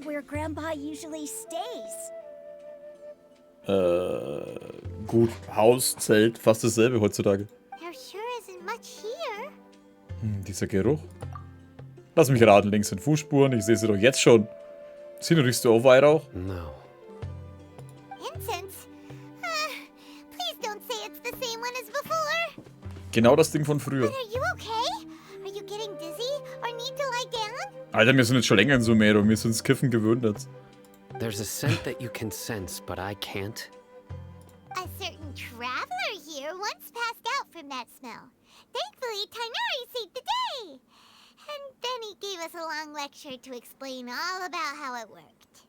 where Grandpa usually stays. Gut, Haus, Zelt, fast dasselbe heutzutage. There sure isn't much here. Dieser Geruch. Lass mich raten, links sind Fußspuren, ich sehe sie doch jetzt schon. Sino, riechst du auch Weihrauch? No. Incense? Please don't say it's the same one as before. Genau das Ding von früher. But are you okay? Are you getting dizzy or need to lie down? Alter, wir sind jetzt schon länger in Sumeru, wir sind ins Kiffen gewöhnt jetzt. There's a scent that you can sense, but I can't. A certain traveler here once passed out from that smell. Thankfully, Tainari saved the day. And then he gave us a long lecture to explain all about how it worked.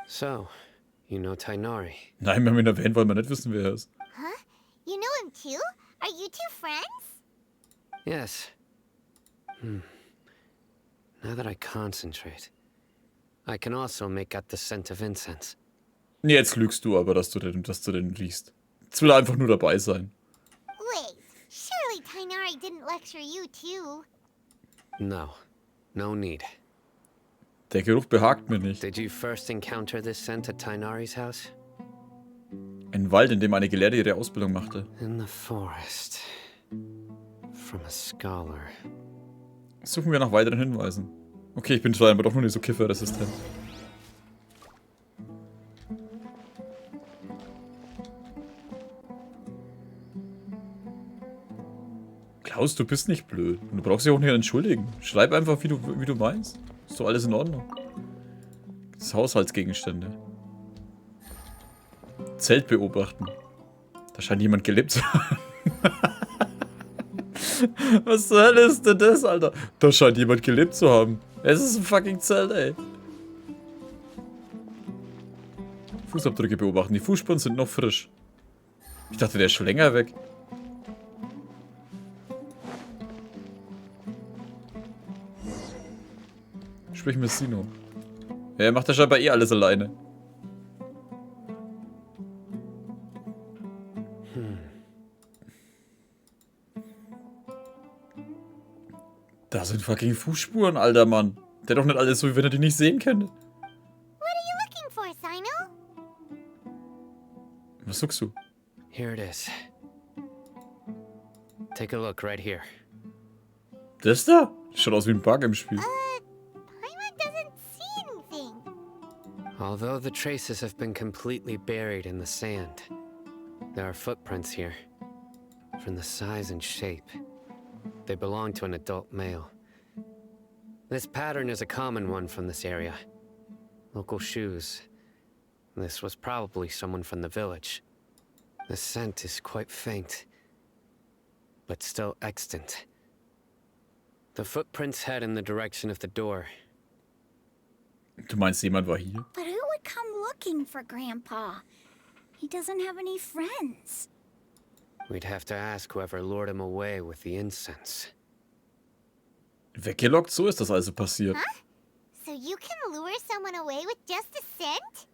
So, you know Tainari. Nein, wir haben ihn erwähnt, weil wir nicht wissen, wer er ist. Huh? You know him too? Are you two friends? Yes. Now that I concentrate, I can also make out the scent of incense. Nee, jetzt lügst du aber, dass du den riechst. Jetzt will er einfach nur dabei sein. Wait, surely Tainari didn't lecture you too. No. No need. Der Geruch behagt mir nicht. Did you first encounter this scent at Tainari's house? Ein Wald, in dem eine Gelehrte ihre Ausbildung machte. In the forest. From a scholar. Suchen wir nach weiteren Hinweisen. Okay, ich bin scheinbar doch noch nicht so kifferresistent. Klaus, du bist nicht blöd. Und du brauchst dich auch nicht entschuldigen. Schreib einfach, wie du meinst. Ist doch alles in Ordnung. Das ist Haushaltsgegenstände. Zelt beobachten. Da scheint jemand gelebt zu haben. Was zur Hölle ist denn das, Alter? Da scheint jemand gelebt zu haben. Es ist ein fucking Zelt, ey. Fußabdrücke beobachten. Die Fußspuren sind noch frisch. Ich dachte, der ist schon länger weg. Sprich mit Sino. Ja, er macht ja scheinbar eh alles alleine. Da sind fucking Fußspuren, alter Mann. Der doch nicht alles so, wie wenn er die nicht sehen könnte. What are you looking for, Sino? Was suchst du? Here it is. Take a look right here. Das da? Schaut aus wie ein Bug im Spiel. Paimon doesn't see anything. Although the traces have been completely buried in the sand, there are footprints here. From the size and shape, they belong to an adult male. This pattern is a common one from this area. Local shoes. This was probably someone from the village. The scent is quite faint, but still extant. The footprints head in the direction of the door. Du meinst, jemand war hier? But who would come looking for Grandpa? He doesn't have any friends. We'd have to ask whoever lured him away with the incense. Weggelockt? So ist das also passiert. Huh? So you can lure someone away with just a scent?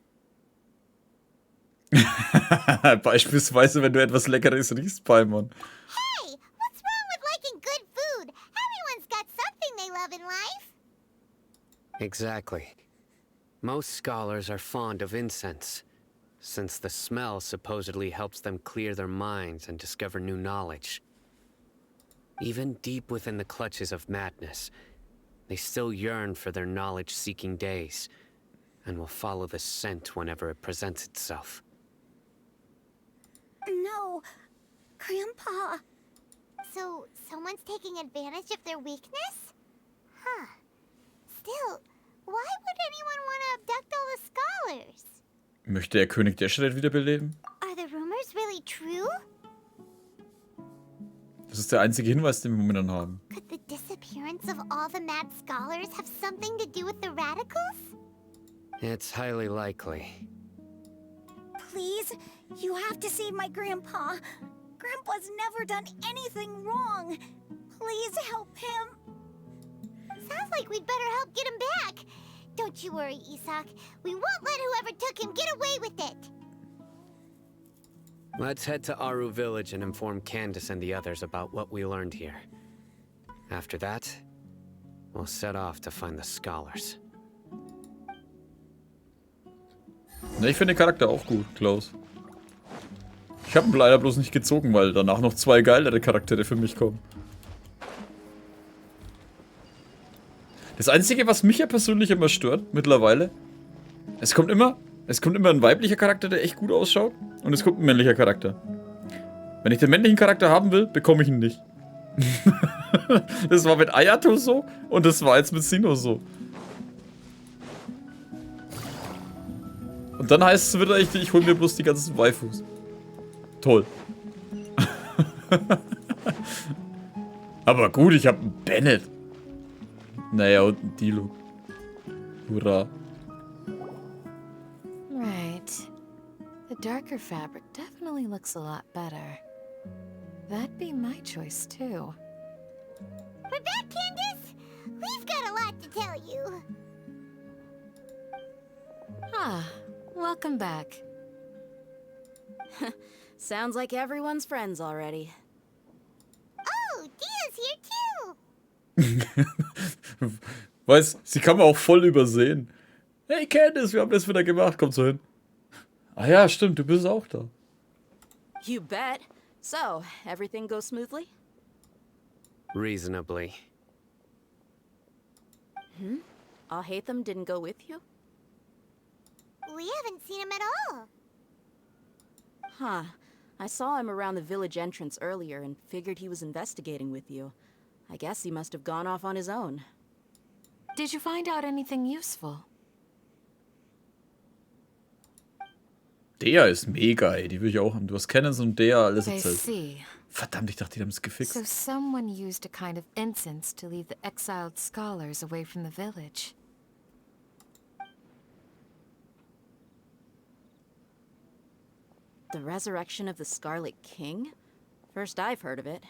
Beispielsweise, wenn du etwas Leckeres riechst, Paimon. Hey, what's wrong with liking good food? Everyone's got something they love in life. Exactly. Most scholars are fond of incense, since the smell supposedly helps them clear their minds and discover new knowledge. Even deep within the clutches of madness, they still yearn for their knowledge-seeking days, and will follow the scent whenever it presents itself. No, Grandpa. So someone's taking advantage of their weakness? Huh. Still, why would anyone want to abduct all the scholars? Möchte er König Descheret wiederbeleben? Are the rumors really true? Das ist der einzige Hinweis, den wir momentan haben. Could the disappearance of all the mad scholars have something to do with the radicals? It's highly likely. Please, you have to save my Grandpa. Grandpa's never done anything wrong. Please help him. Sounds like we'd better help get him back. Don't you worry, Isak. We won't let whoever took him get away with it. Let's head to Aru village and inform Candace and the others about what we learned here. After that, we'll set off to find the scholars. Ne, ich finde den Charakter auch gut, Klaus. Ich habe ihn leider bloß nicht gezogen, weil danach noch 2 geilere Charaktere für mich kommen. Das Einzige, was mich ja persönlich immer stört, mittlerweile, es kommt immer ein weiblicher Charakter, der echt gut ausschaut, und es kommt ein männlicher Charakter. Wenn ich den männlichen Charakter haben will, bekomme ich ihn nicht. Das war mit Ayato so, und das war jetzt mit Sino so. Und dann heißt es wieder, ich hole mir bloß die ganzen Waifus. Toll. Aber gut, ich habe einen Bennett. Naja, und einen Dilo. Hurra. Right. The darker fabric definitely looks a lot better. That'd be my choice too. We're back, Candace! We've got a lot to tell you. Ah, welcome back. Sounds like everyone's friends already. Oh, Dia's here too! Weißt, sie kann man auch voll übersehen. Hey Candice, wir haben das wieder gemacht, komm so hin. Ah ja, stimmt, du bist auch da. You bet. So, everything goes smoothly? Reasonably. Alhaitham didn't go with you? We haven't seen him at all. Huh. I saw him around the village entrance earlier and figured he was investigating with you. I guess he must have gone off on his own. Did you find out anything useful? Dea ist mega, ey, die will ich auch haben. Du hast Cannons und Dea alles I erzählt. see. Verdammt, ich dachte, die haben es gefixt. So someone used a kind of incense to lead the exiled scholars away from the village. The resurrection of the Scarlet King? First I've heard of it.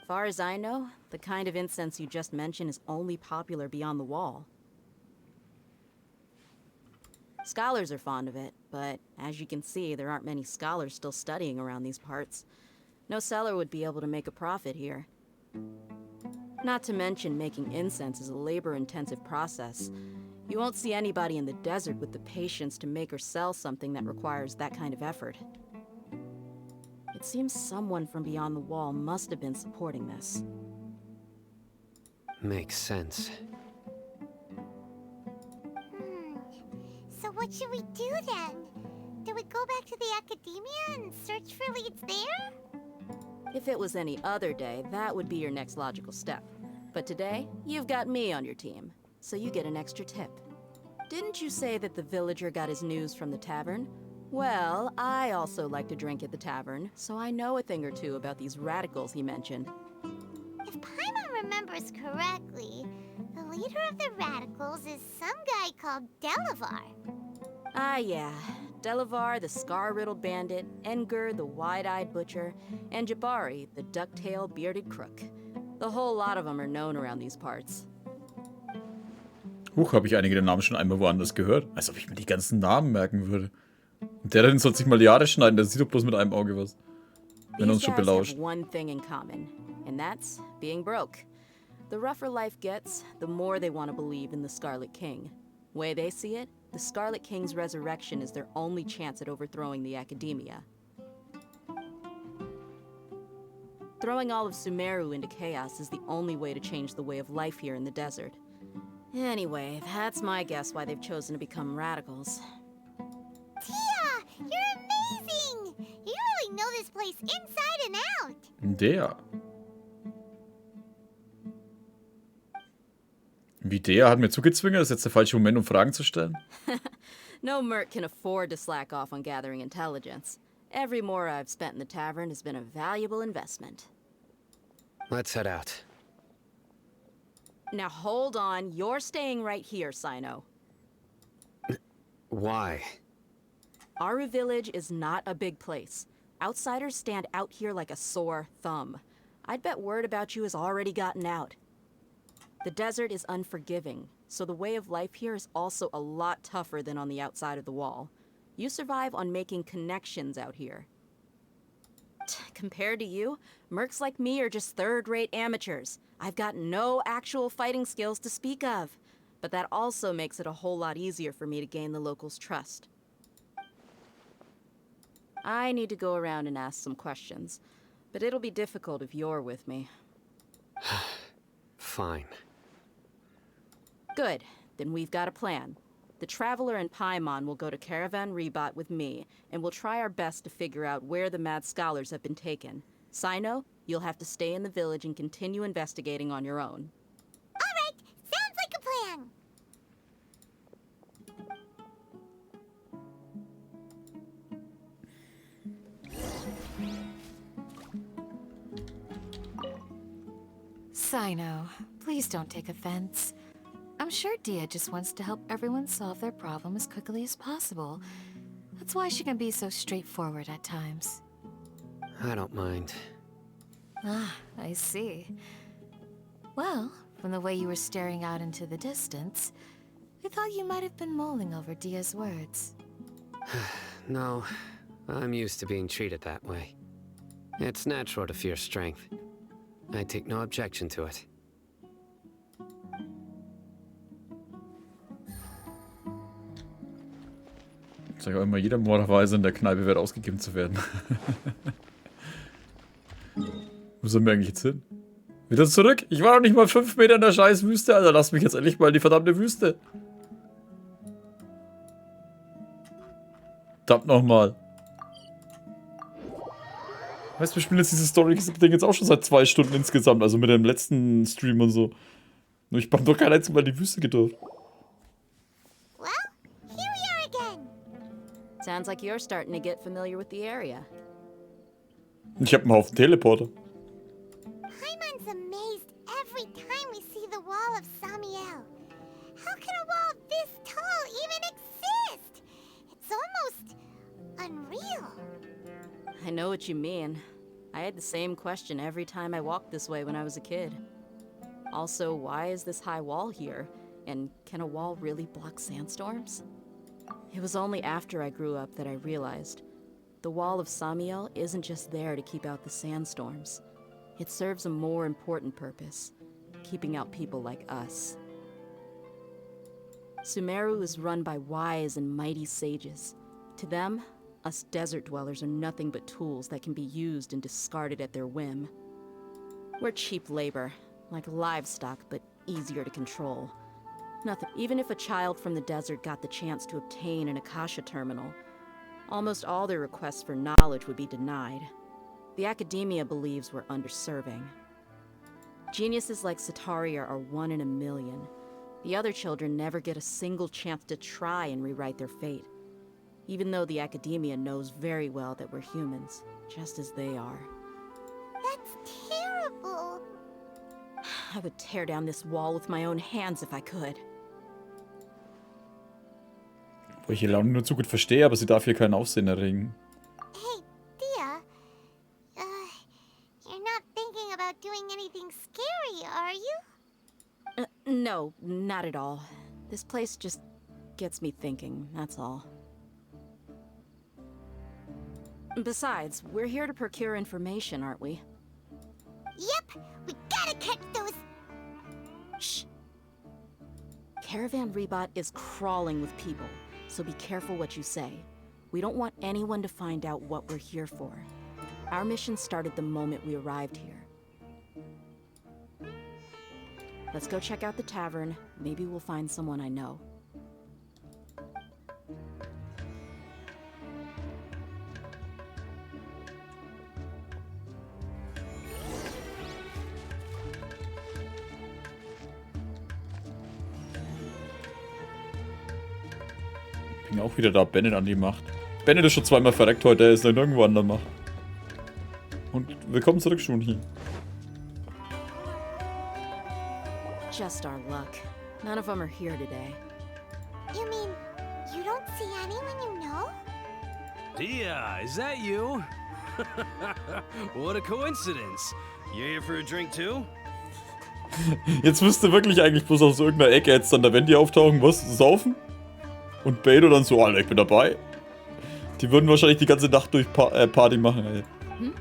Far as I know, the kind of incense you just mentioned is only popular beyond the wall. Scholars are fond of it, but as you can see, there aren't many scholars still studying around these parts. No seller would be able to make a profit here. Not to mention, making incense is a labor-intensive process. You won't see anybody in the desert with the patience to make or sell something that requires that kind of effort. It seems someone from beyond the wall must have been supporting this. Makes sense. So what should we do then? Do we go back to the academia and search for leads there? If it was any other day, that would be your next logical step. But today, you've got me on your team, so you get an extra tip. Didn't you say that the villager got his news from the tavern? Well, I also like to drink at the tavern, so I know a thing or two about these radicals he mentioned. If Paimon remembers correctly, the leader of the radicals is some guy called Delavar. Ah, yeah. Delavar, the scar-riddled bandit, Engur, the wide-eyed butcher, and Jabari, the duck-tailed bearded crook. The whole lot of them are known around these parts. Huch, habe ich einige der Namen schon einmal woanders gehört. Als ob ich mir die ganzen Namen merken würde. Und der drin soll sich mal die Haare schneiden, der sieht doch bloß mit einem Auge was. Wenn er uns These schon guys belauscht. have one thing in common, and that's being broke. The rougher life gets, the more they want to believe in the Scarlet King. Way they see it, the Scarlet King's resurrection is their only chance at overthrowing the academia. Throwing all of Sumeru into chaos is the only way to change the way of life here in the desert. Anyway, that's my guess why they've chosen to become radicals. Tia, you're amazing! You really know this place inside and out. Der. Wie der hat mir zugezwungen, das ist jetzt der falsche Moment, um Fragen zu stellen. No merc can afford to slack off on gathering intelligence. Every more I've spent in the tavern has been a valuable investment. Let's head out. Now hold on, you're staying right here, Sino. Why? Aru Village is not a big place. Outsiders stand out here like a sore thumb. I'd bet word about you has already gotten out. The desert is unforgiving, so the way of life here is also a lot tougher than on the outside of the wall. You survive on making connections out here. Compared to you, mercs like me are just third-rate amateurs. I've got no actual fighting skills to speak of. but that also makes it a whole lot easier for me to gain the locals' trust. I need to go around and ask some questions, but it'll be difficult if you're with me. Fine. Good, then we've got a plan. The Traveler and Paimon will go to Caravan Rebot with me, and we'll try our best to figure out where the mad scholars have been taken. Sino, you'll have to stay in the village and continue investigating on your own. All right, sounds like a plan. Sino, please don't take offense. I'm sure Dia just wants to help everyone solve their problem as quickly as possible. That's why she can be so straightforward at times. I don't mind. Ah, I see. Well, from the way you were staring out into the distance, I thought you might have been mulling over Dia's words. No, I'm used to being treated that way. It's natural to fear strength. I take no objection to it. Ich sage auch immer, jeder Morderweise in der Kneipe wird ausgegeben zu werden. Wo sind wir eigentlich jetzt hin? Wieder zurück? Ich war doch nicht mal 5 Meter in der scheiß Wüste, Alter. Lass mich jetzt endlich mal in die verdammte Wüste. Verdammt nochmal. Weißt du, wir spielen jetzt dieses Story-Ding jetzt auch schon seit 2 Stunden insgesamt. Also mit dem letzten Stream und so. Nur ich hab doch kein einziges Mal in die Wüste gedurft. Well, here we are again. Sounds like you're starting to get familiar with the area. Ich hab einen Haufen Teleporter. Paimon's amazed every time we see the wall of Samiel. How can a wall this tall even exist? It's almost unreal. I know what you mean. I had the same question every time I walked this way when I was a kid. Also, why is this high wall here? And can a wall really block sandstorms? It was only after I grew up that I realized the wall of Samiel isn't just there to keep out the sandstorms. It serves a more important purpose, keeping out people like us. Sumeru is run by wise and mighty sages. To them, us desert dwellers are nothing but tools that can be used and discarded at their whim. We're cheap labor, like livestock, but easier to control. Nothing. Even if a child from the desert got the chance to obtain an Akasha terminal, almost all their requests for knowledge would be denied. The academia believes we're underserving. Geniuses like Sataria are 1 in a million. The other children never get a single chance to try and rewrite their fate, even though the academia knows very well that we're humans, just as they are. That's terrible. I would tear down this wall with my own hands if I could. Wo ich Laune nur zu gut verstehe, aber sie darf hier keinen Aufsehen erregen. Hey, Dia. You're not thinking about doing anything scary, are you? No, not at all. This place just gets me thinking, that's all. Besides, we're here to procure information, aren't we? Yep, we gotta catch those. Shh. Caravan Rebot is crawling with people, so be careful what you say. We don't want anyone to find out what we're here for. Our mission started the moment we arrived here. Let's go check out the tavern. Maybe we'll find someone I know. Bin auch wieder da, Bennett an die Macht. Bennett ist schon 2-mal verreckt heute, er ist noch nirgendwo an der Macht. Und willkommen zurück, Shunhi. Just our luck. None of them are here today. You mean you don't see anyone you know? Dia, is that you? What a coincidence. You're here for a drink too? Jetzt müsste wirklich eigentlich bloß aus irgendeiner Ecke jetzt dann da Wendy auftauchen, was? Saufen? Und Beto dann so, Alter, ich bin dabei. Die würden wahrscheinlich die ganze Nacht durch Party machen, ey. Hm?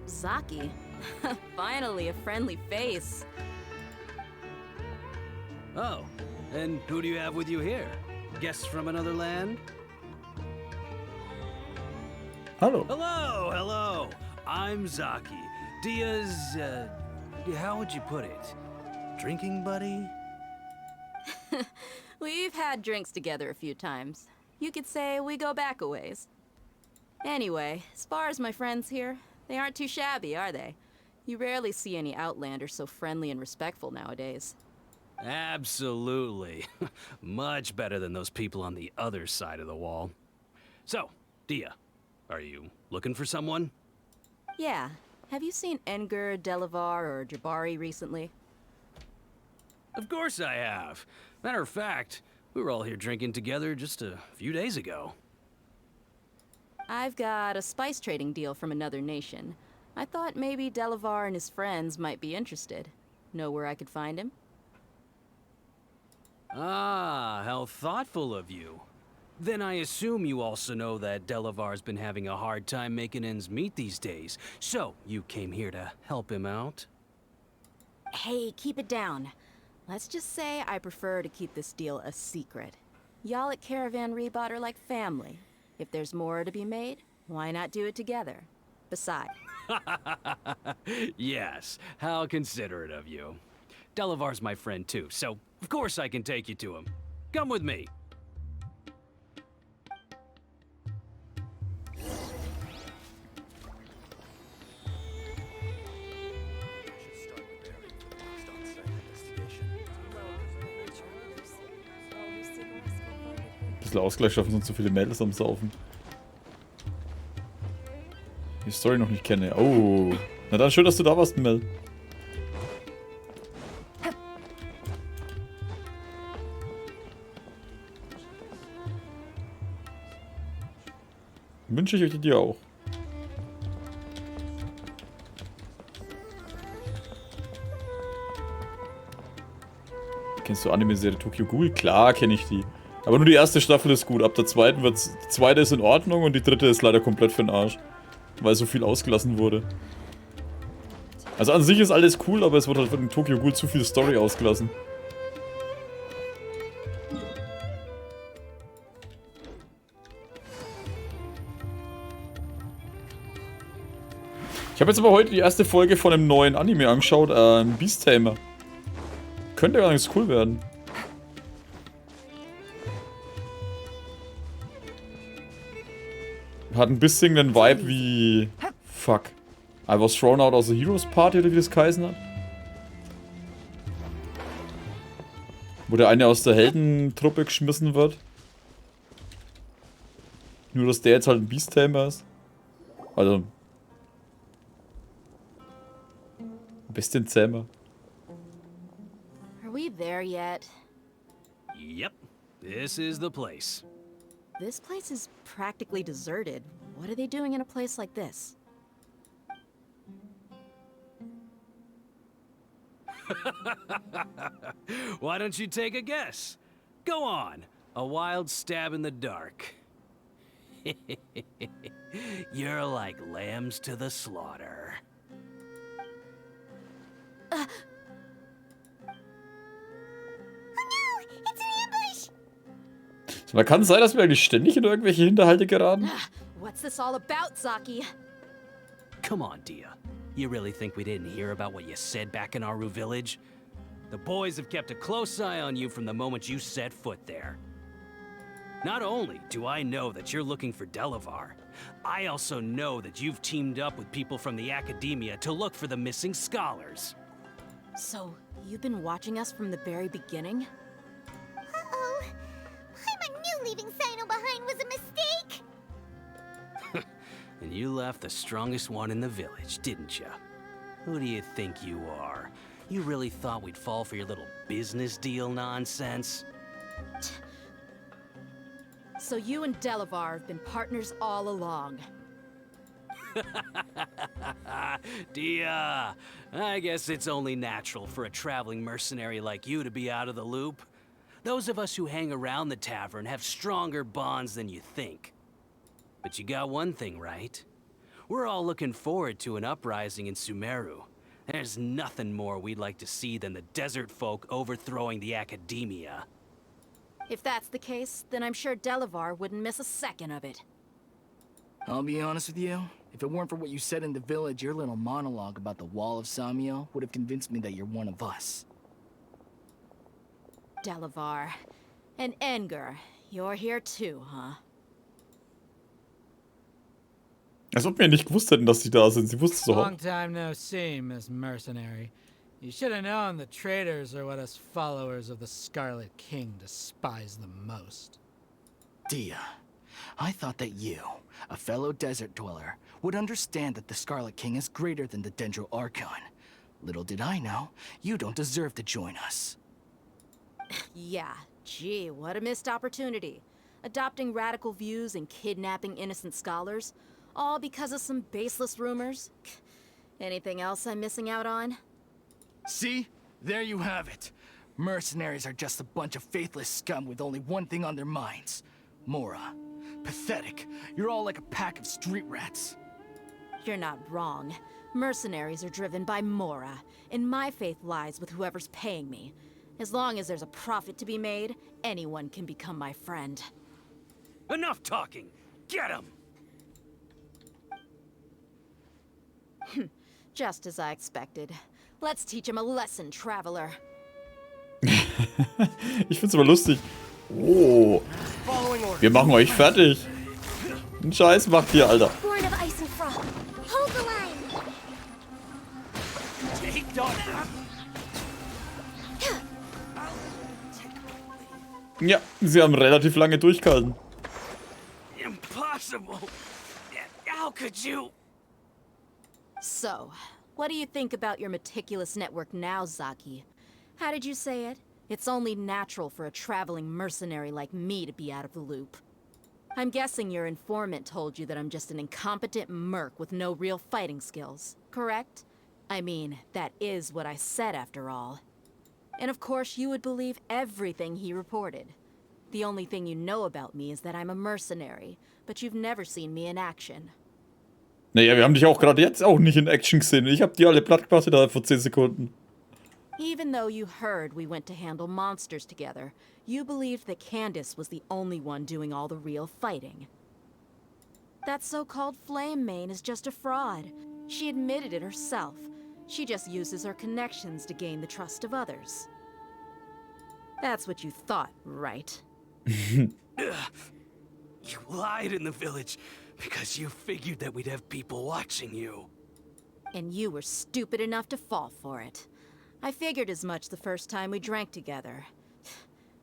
Saki. Finally, a friendly face. Oh, And who do you have with you here? Guests from another land? Hallo. Hello, hello. I'm Zaki. Dia's, how would you put it? Drinking buddy? We've had drinks together a few times. You could say we go back a ways. Anyway, as far as my friends here, they aren't too shabby, are they? You rarely see any Outlanders so friendly and respectful nowadays. Absolutely. Much better than those people on the other side of the wall. So, Dia, are you looking for someone? Yeah. Have you seen Enger, Delavar, or Jabari recently? Of course I have. Matter of fact, we were all here drinking together just a few days ago. I've got a spice trading deal from another nation. I thought maybe Delavar and his friends might be interested. Know where I could find him? Ah, how thoughtful of you. Then I assume you also know that Delavar's been having a hard time making ends meet these days. So, you came here to help him out? Hey, keep it down. Let's just say I prefer to keep this deal a secret. Y'all at Caravan Rebot are like family. If there's more to be made, why not do it together? Besides, Yes, how considerate of you. Delavar's my friend too, so of course I can take you to him. Come with me. Bisschen Ausgleich schaffen, sonst so viele Mädels am Saufen. Die Story noch nicht kenne. Oh. Na dann schön, dass du da warst, Mel. Wünsche ich euch dir auch. Kennst du Anime-Serie Tokyo Ghoul? Klar kenne ich die. Aber nur die erste Staffel ist gut. Ab der zweiten wird's. Die zweite ist in Ordnung und die dritte ist leider komplett für den Arsch. Weil so viel ausgelassen wurde. Also an sich ist alles cool, aber es wird halt von Tokyo Ghoul zu viel Story ausgelassen. Ich habe jetzt aber heute die erste Folge von einem neuen Anime angeschaut, Beast Tamer. Könnte ja ganz cool werden. Hat ein bisschen den Vibe wie... Fuck. I was thrown out aus der Heroes Party, oder wie das geheißen hat. Wo der eine aus der Heldentruppe geschmissen wird. Nur, dass der jetzt halt ein Beast Tamer ist. Also... Bestienzähmer. are we there yet? Yep, this is the place. This place is practically deserted. What are they doing in a place like this? Why don't you take a guess? Go on. A wild stab in the dark. You're like lambs to the slaughter. So, da kann es sein, dass wir eigentlich ständig in irgendwelche Hinterhalte geraten. What's this all about, Zaki? Come on, Dia. You really think we didn't hear about what you said back in Aru village? The boys have kept a close eye on you from the moment you set foot there. Not only do I know that you're looking for Delavar, I also know that you've teamed up with people from the academia to look for the missing scholars. So, you've been watching us from the very beginning? Uh-oh. Paimon knew leaving Sino behind was a mistake! And you left the strongest one in the village, didn't you? Who do you think you are? You really thought we'd fall for your little business deal nonsense? So you and Delavar have been partners all along. Dia, I guess it's only natural for a traveling mercenary like you to be out of the loop. Those of us who hang around the tavern have stronger bonds than you think. But you got one thing right. We're all looking forward to an uprising in Sumeru. There's nothing more we'd like to see than the desert folk overthrowing the academia. If that's the case, then I'm sure Delavar wouldn't miss a second of it. I'll be honest with you. If it weren't for what you said in the village, your little monologue about the Wall of Samiel would have convinced me that you're one of us. Delavar. And Enger, you're here too, huh? Als ob wir nicht gewusst hätten, dass sie da sind. Sie wusste es doch. Long time no see, Miss Mercenary. You should have known the traitors are what us followers of the Scarlet King despise the most. Dia, I thought that you, a fellow desert dweller, would understand that the Scarlet King is greater than the Dendro Archon. Little did I know, you don't deserve to join us. Yeah, gee, what a missed opportunity. Adopting radical views and kidnapping innocent scholars, all because of some baseless rumors. Anything else I'm missing out on? See? There you have it. Mercenaries are just a bunch of faithless scum with only one thing on their minds. Mora. Pathetic. You're all like a pack of street rats. You're not wrong. Mercenaries are driven by Mora, and my faith lies with whoever's paying me. As long as there's a profit to be made, anyone can become my friend. Enough talking! Get him! Just as I expected. Let's teach him a lesson, traveler. Ich find's aber lustig. Oh. Wir machen euch fertig. Einen Scheiß macht ihr, Alter. Born of ice and frost. Hold the line. Ja, sie haben relativ lange durchgehalten. Impossible! How could you? So, what do you think about your meticulous network now, Zaki? How did you say it? It's only natural for a traveling mercenary like me to be out of the loop. I'm guessing your informant told you that I'm just an incompetent merc with no real fighting skills, correct? I mean, that is what I said after all. And of course you would believe everything he reported. The only thing you know about me is that I'm a mercenary, but you've never seen me in action. Naja, wir haben dich auch gerade jetzt auch nicht in Action gesehen. Ich hab die alle platt gemacht da vor 10 Sekunden. Even though you heard we went to handle monsters together, you believed that Candace was the only one doing all the real fighting. That so-called Flame Mane is just a fraud. She admitted it herself. She just uses her connections to gain the trust of others. That's what you thought, right? You lied in the village because you figured that we'd have people watching you. And you were stupid enough to fall for it. I figured as much the first time we drank together.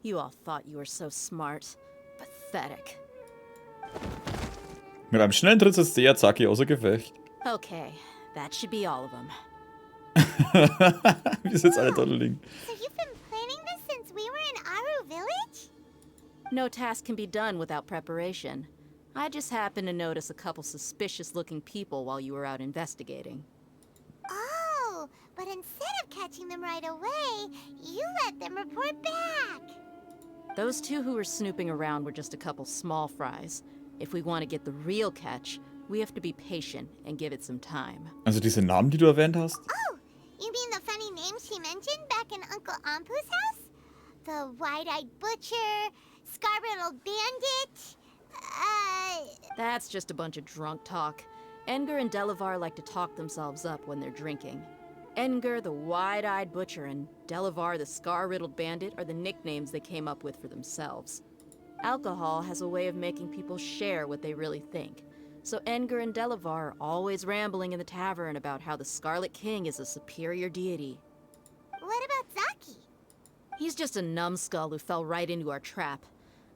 You all thought you were so smart. Pathetic. Mit einem schnellen Tritt setzt der Zaki außer Gefecht. Okay, that should be all of them. Wie ist jetzt alle dort liegen? So you've been planning this since we were in Aru Village? No task can be done without preparation. I just happened to notice a couple suspicious-looking people while you were out investigating. Oh, but instead of catching them right away, you let them report back. Those two who were snooping around were just a couple small fries. If we want to get the real catch, we have to be patient and give it some time. Also diese Namen, die du erwähnt hast? Oh, you mean the funny names she mentioned back in Uncle Ampu's house? The wide-eyed butcher, scar-riddled bandit, That's just a bunch of drunk talk. Enger and Delavar like to talk themselves up when they're drinking. Enger, the wide-eyed butcher, and Delavar, the scar-riddled bandit, are the nicknames they came up with for themselves. Alcohol has a way of making people share what they really think. So Enger and Delavar are always rambling in the tavern about how the Scarlet King is a superior deity. What about Zaki? He's just a numbskull who fell right into our trap.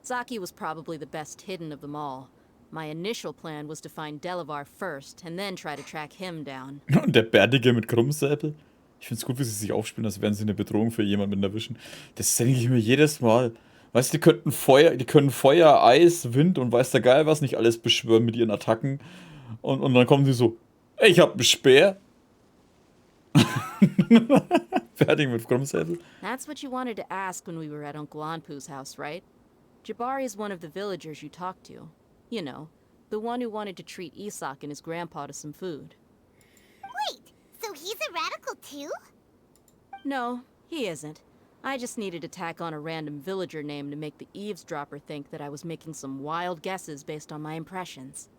Zaki was probably the best hidden of them all. My initial plan was to find Delavar first and then try to track him down. Und der Bärtige mit Krummsäbel. Ich find's gut, wie sie sich aufspielen, als wären sie eine Bedrohung für jemanden erwischen. Das denke ich mir jedes Mal. Weißt du, die können Feuer, Eis, Wind und weiß der Geil was nicht alles beschwören mit ihren Attacken. Und dann kommen sie so, ey, ich hab einen Speer. Fertig mit Krummsäbel. That's what you wanted to ask when we were at Uncle Anpu's house, right? Jabari is one of the villagers you talked to. You know, the one who wanted to treat Isak and his grandpa to some food. Wait, so he's a radical too? No, he isn't. I just needed to tack on a random villager name to make the eavesdropper think that I was making some wild guesses based on my impressions.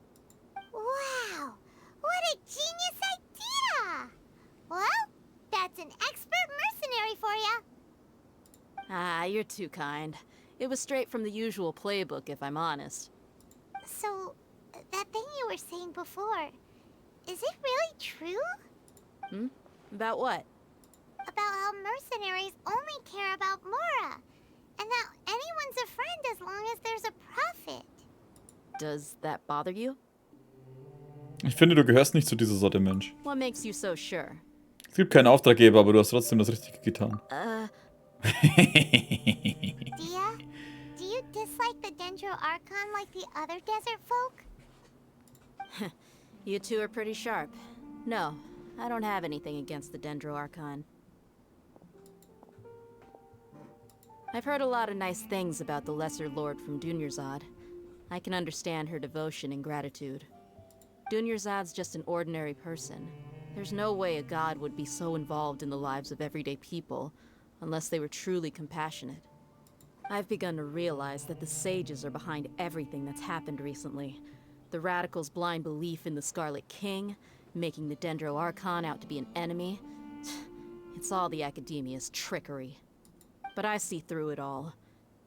Wow! What a genius idea! Well, that's an expert mercenary for you. Ah, you're too kind. It was straight from the usual playbook, if I'm honest. So, that thing you were saying before, is it really true? About what? About how mercenaries only care about Mora, and that anyone's a friend as long as there's a profit. Does that bother you? Ich finde, du gehörst nicht zu dieser Sorte Mensch. What makes you so sure? Es gibt keinen Auftraggeber, aber du hast trotzdem das Richtige getan. Dia, do you dislike the Dendro Archon like the other desert folk? You two are pretty sharp. No, I don't have anything against the Dendro Archon. I've heard a lot of nice things about the Lesser Lord from Dunyarzad. I can understand her devotion and gratitude. Dunyarzad's just an ordinary person. There's no way a god would be so involved in the lives of everyday people, unless they were truly compassionate. I've begun to realize that the sages are behind everything that's happened recently. The radicals' blind belief in the Scarlet King, making the Dendro Archon out to be an enemy. It's all the academia's trickery. But I see through it all.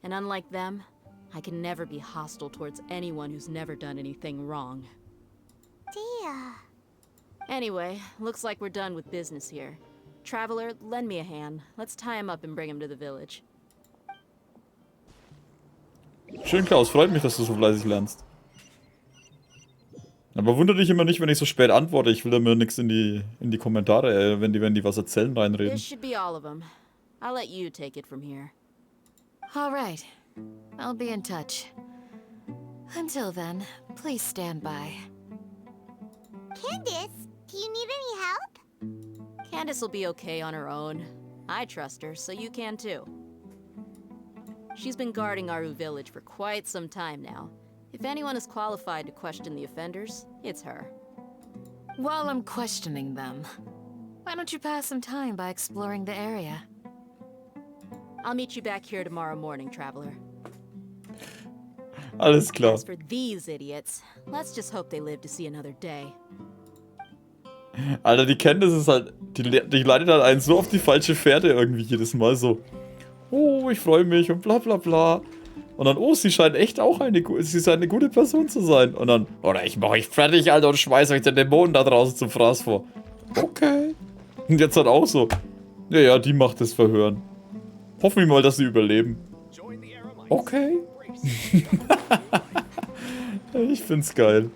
And unlike them, I can never be hostile towards anyone who's never done anything wrong. Dia. Anyway, looks like we're done with business here. Traveler, lend me a hand. Let's tie him up and bring him to the village. Schön, Klaus. Freut mich, dass du so fleißig lernst. Aber wundere dich immer nicht, wenn ich so spät antworte. Ich will da mir nichts in die Kommentare, wenn die was erzählen, reinreden. This should be all of them. I'll let you take it from here. All right. I'll be in touch. Until then, please stand by. Candace, do you need any help? Candace will be okay on her own. I trust her, so you can too. She's been guarding Aru village for quite some time now. If anyone is qualified to question the offenders, it's her. While I'm questioning them, why don't you pass some time by exploring the area? I'll meet you back here tomorrow morning, Traveler. Alles klar. As for these idiots, let's just hope they live to see another day. Alter, die Candace ist halt, die leitet halt einen so auf die falsche Fährte irgendwie jedes Mal so. Oh, ich freue mich und bla bla bla. Und dann, oh, sie scheint echt auch eine gute Person zu sein. Und dann, oder ich mache euch fertig, Alter, und schmeiß euch den Dämonen da draußen zum Fraß vor. Okay. Und jetzt halt auch so. Ja, die macht das Verhören. Hoffen wir mal, dass sie überleben. Okay. Ich find's geil.